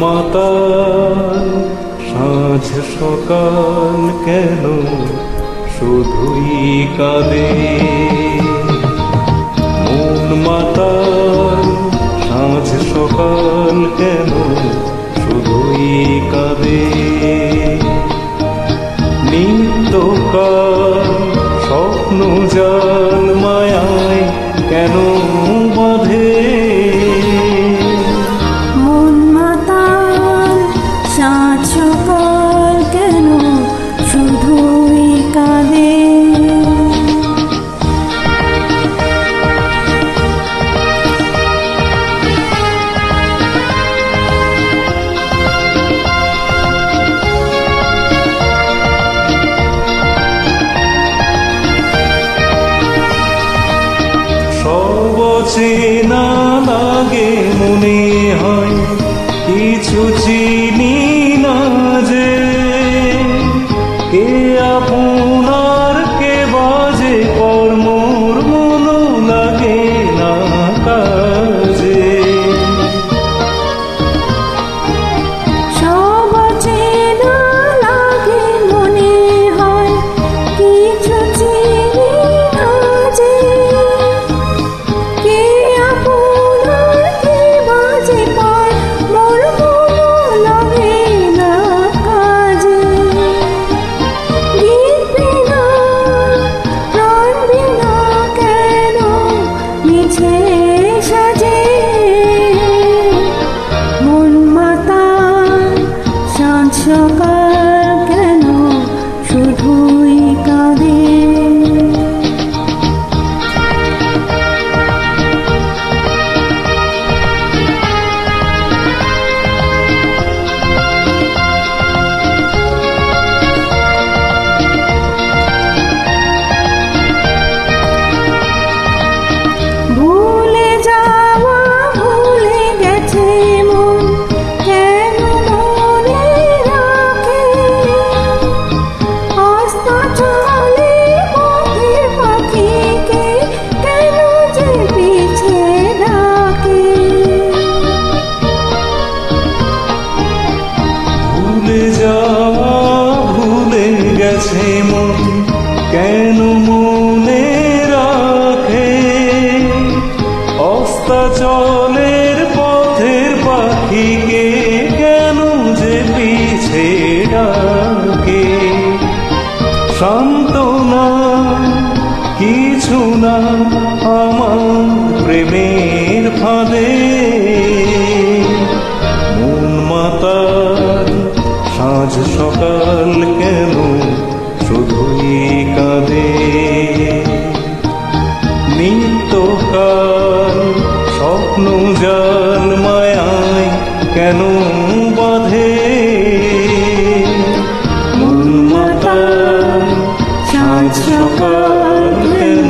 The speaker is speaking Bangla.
মাতাল সাঁঝ সকাল কেন শুধুই কাঁদে। মন মাতাল সাঁঝ সকাল কেন শুধুই কাঁদে। নিত্যকাল স্বপ্ন জাল মায়ায় কেন বাঁধে। মন মাতাল সাঁঝ সকাল কেন শুধুই কাঁদে। সব চেনা লাগে মনে হয় কিছু চিনি না যে। কে আপনার কে বাজে পর মোর মনো লাগে না কাজে। সব চেনা লাগে মনে হয় কিছু চিনি না যে। কে আপনার কে বাজে পর মোর মনো লাগে না কাজে। গীত বিনা প্রাণ বিনা কেন মিছে সাজে। মন মাতাল সাঁঝ সকাল কেন শুধুই কাঁদে। ভুলে যাওয়া ভুলে গেছে মন কেন মনে রাখে। আস্থা চলে পথের পাখিকে কেন যে পিছে ডাকে। ভুলে যাওয়া ভুলে গেছে মন কেন মনে রাখে। অস্তাচলের পথের পাখিকে কেন যে পিছে ডাকে। সান্ত্বনা কিছু না আমার প্রেমের ফাঁদে। মন মাতাল সাঁঝ সকাল কেন শুধুই কাঁদে। নিত্যকাল স্বপ্ন জাল মায়ায় কেন বাঁধে। মন মাতাল সাঁঝ সকাল কেন